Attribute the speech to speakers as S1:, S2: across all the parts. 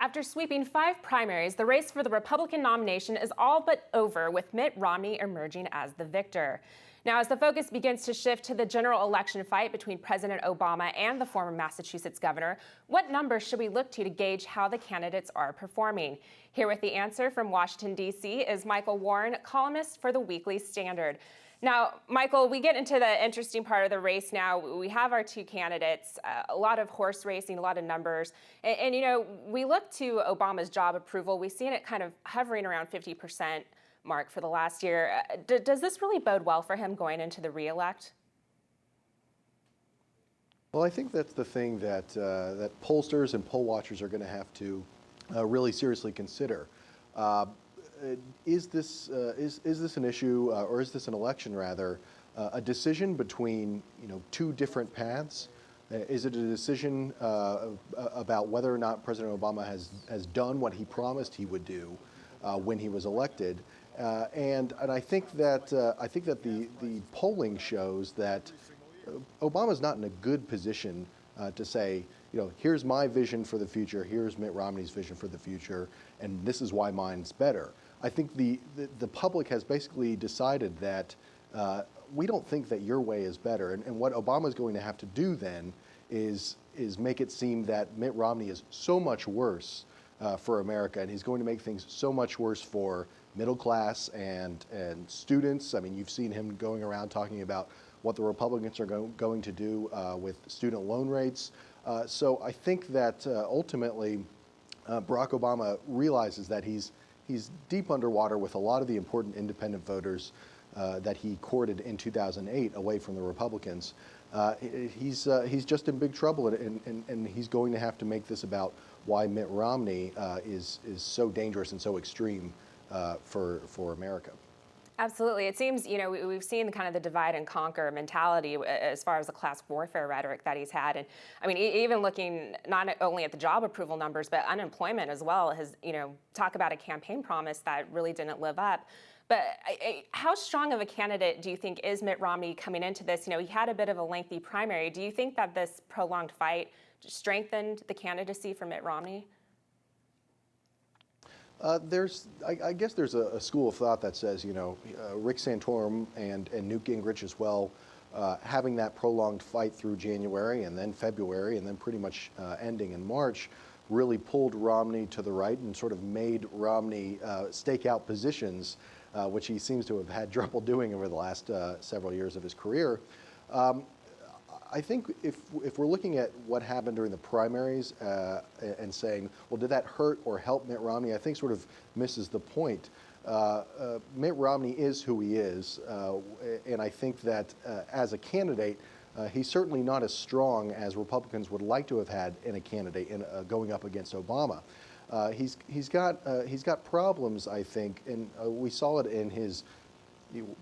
S1: After sweeping 5 primaries, the race for the Republican nomination is all but over, with Mitt Romney emerging as the victor. Now, as the focus begins to shift to the general election fight between President Obama and the former Massachusetts governor, what numbers should we look to gauge how the candidates are performing? Here with the answer from Washington, D.C. is Michael Warren, columnist for the Weekly Standard. Now, Michael, we get into the interesting part of the race now. We have our 2 candidates, a lot of horse racing, a lot of numbers. And, you know, we look to Obama's job approval. We've seen it kind of hovering around 50% mark for the last year. Does this really bode well for him going into the re-elect?
S2: Well, I think that's the thing that, that pollsters and poll watchers are going to have to really seriously consider. Is this an issue, or is this an election rather, a decision between 2 different paths? Is it a decision about whether or not President Obama has done what he promised he would do when he was elected? And I think that the polling shows that Obama's not in a good position to say, here's my vision for the future, here's Mitt Romney's vision for the future, and this is why mine's better. I think the public has basically decided that we don't think that your way is better. And what Obama's going to have to do then is make it seem that Mitt Romney is so much worse for America, and he's going to make things so much worse for middle class and students. I mean, you've seen him going around talking about what the Republicans are going to do with student loan rates. So I think that ultimately Barack Obama realizes that he's deep underwater with a lot of the important independent voters that he courted in 2008 away from the Republicans. He's just in big trouble, and he's going to have to make this about why Mitt Romney is so dangerous and so extreme for America.
S1: Absolutely. It seems, we've seen kind of the divide and conquer mentality as far as the class warfare rhetoric that he's had. And I mean, even looking not only at the job approval numbers, but unemployment as well, has, talk about a campaign promise that really didn't live up. But how strong of a candidate do you think is Mitt Romney coming into this? He had a bit of a lengthy primary. Do you think that this prolonged fight strengthened the candidacy for Mitt Romney?
S2: I guess there's a school of thought that says, Rick Santorum and Newt Gingrich as well, having that prolonged fight through January and then February and then pretty much ending in March, really pulled Romney to the right and sort of made Romney stake out positions, which he seems to have had trouble doing over the last several years of his career. I think if we're looking at what happened during the primaries and saying, well, did that hurt or help Mitt Romney, I think sort of misses the point. Mitt Romney is who he is, and I think that as a candidate, he's certainly not as strong as Republicans would like to have had in a candidate going up against Obama. He's got problems, I think, and we saw it in his,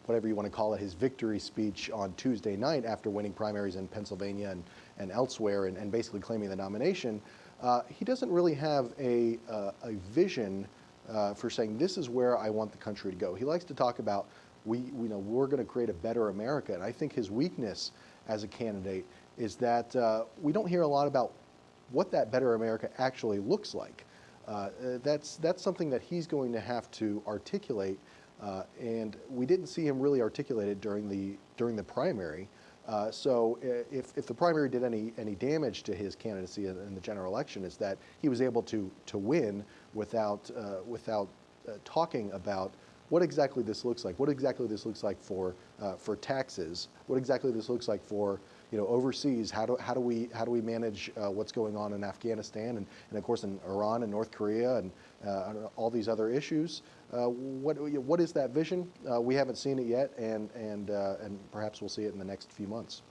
S2: whatever you want to call it, his victory speech on Tuesday night after winning primaries in Pennsylvania and elsewhere and basically claiming the nomination. He doesn't really have a vision for saying, this is where I want the country to go. He likes to talk about, we're going to create a better America. And I think his weakness as a candidate is that we don't hear a lot about what that better America actually looks like. That's something that he's going to have to articulate. And we didn't see him really articulated during the primary. So if the primary did any damage to his candidacy in the general election, is that he was able to win without talking about what exactly this looks like, what exactly this looks like for taxes, what exactly this looks like for overseas. How do we manage what's going on in Afghanistan and of course in Iran and North Korea and all these other issues? What is that vision? We haven't seen it yet, and perhaps we'll see it in the next few months.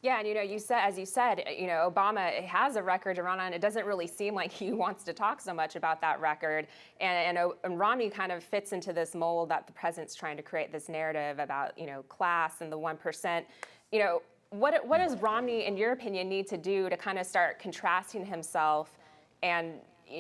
S1: Yeah, and as you said, Obama has a record to run on. It doesn't really seem like he wants to talk so much about that record, and Romney kind of fits into this mold that the president's trying to create this narrative about class and the 1%. What does Romney, in your opinion, need to do to kind of start contrasting himself and,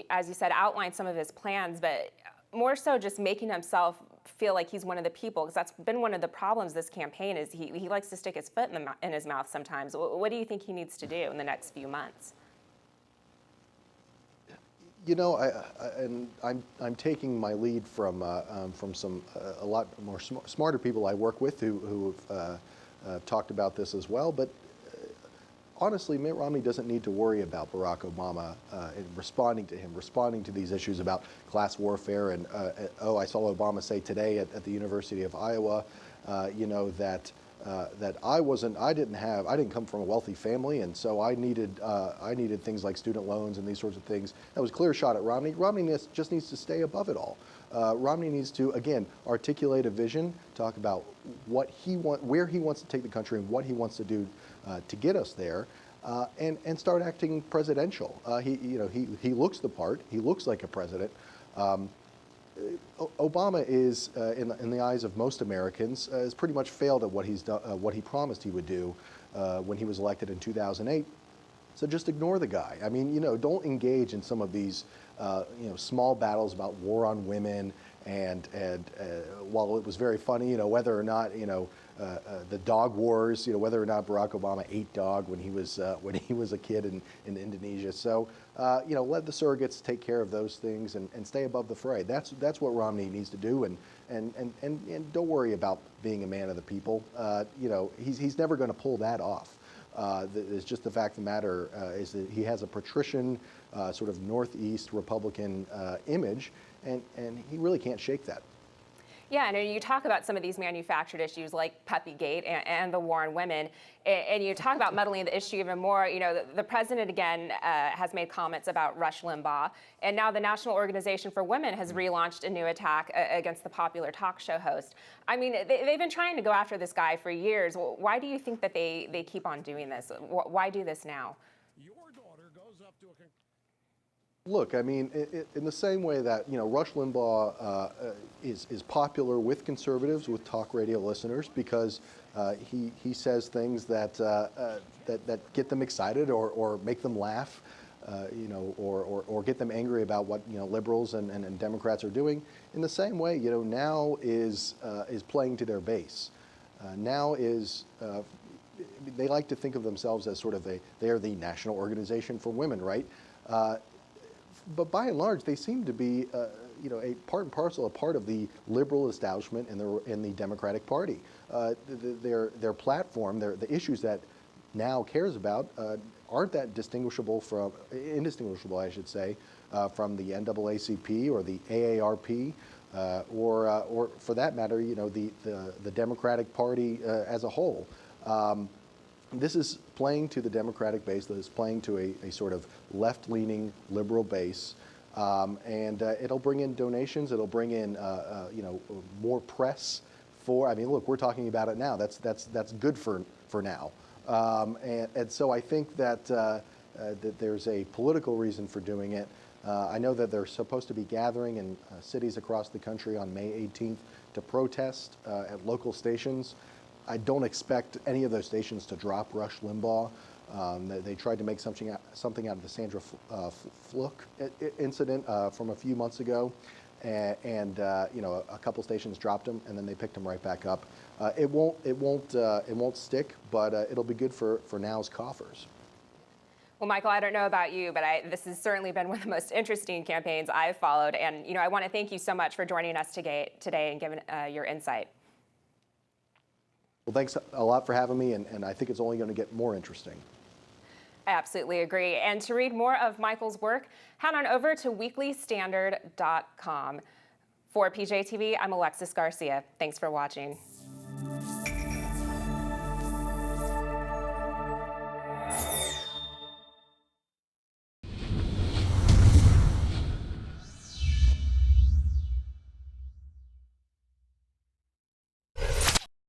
S1: as you said, outline some of his plans, but more so just making himself feel like he's one of the people, because that's been one of the problems this campaign is he likes to stick his foot in his mouth sometimes. What do you think he needs to do in the next few months?
S2: I'm taking my lead from a lot more smarter people I work with who have talked about this as well. But honestly, Mitt Romney doesn't need to worry about Barack Obama in responding to him, responding to these issues about class warfare. And I saw Obama say today at the University of Iowa, that I didn't come from a wealthy family, and so I needed things like student loans and these sorts of things. That was a clear shot at Romney. Romney just needs to stay above it all. Romney needs to, again, articulate a vision, talk about where he wants to take the country and what he wants to do to get us there, and start acting presidential. He looks the part. He looks like a president. Obama is, in the eyes of most Americans, has pretty much failed at what he's done, what he promised he would do when he was elected in 2008. So just ignore the guy. I mean, don't engage in some of these, small battles about war on women. And while it was very funny, whether or not, the dog wars, whether or not Barack Obama ate dog when he was a kid in Indonesia. So, let the surrogates take care of those things and stay above the fray. That's what Romney needs to do. And don't worry about being a man of the people. He's never going to pull that off. It's just the fact of the matter is that he has a patrician, sort of Northeast Republican image, and he really can't shake that.
S1: Yeah, and you talk about some of these manufactured issues like Puppygate and the war on women, and you talk about muddling the issue even more. The president, again, has made comments about Rush Limbaugh, and now the National Organization for Women has relaunched a new attack against the popular talk show host. I mean, they've been trying to go after this guy for years. Why do you think that they keep on doing this? Why do this now?
S3: Your daughter goes up to a...
S2: Look, I mean, in the same way that Rush Limbaugh is popular with conservatives, with talk radio listeners, because he says things that get them excited or make them laugh, or get them angry about what liberals and Democrats are doing. In the same way, now is playing to their base. Now is they like to think of themselves as sort of they are the National Organization for Women, right? But by and large, they seem to be, a part and parcel, a part of the liberal establishment in the Democratic Party. Their platform, the issues that now cares about, aren't that indistinguishable, I should say, from the NAACP or the AARP, or for that matter, the Democratic Party as a whole. This is playing to the Democratic base, that is playing to a sort of left-leaning liberal base, and it'll bring in donations. It'll bring in more press for. I mean, look, we're talking about it now. That's good for now, and so I think that that there's a political reason for doing it. I know that they're supposed to be gathering in cities across the country on May 18th to protest at local stations. I don't expect any of those stations to drop Rush Limbaugh. They tried to make something out of the Sandra Fluke incident from a few months ago, and a couple stations dropped him, and then they picked him right back up. It won't stick, but it'll be good for now's coffers.
S1: Well, Michael, I don't know about you, but this has certainly been one of the most interesting campaigns I've followed, and I want to thank you so much for joining us today and giving your insight.
S2: Well, thanks a lot for having me, and I think it's only going to get more interesting.
S1: I absolutely agree. And to read more of Michael's work, head on over to weeklystandard.com. For PJTV, I'm Alexis Garcia. Thanks for watching.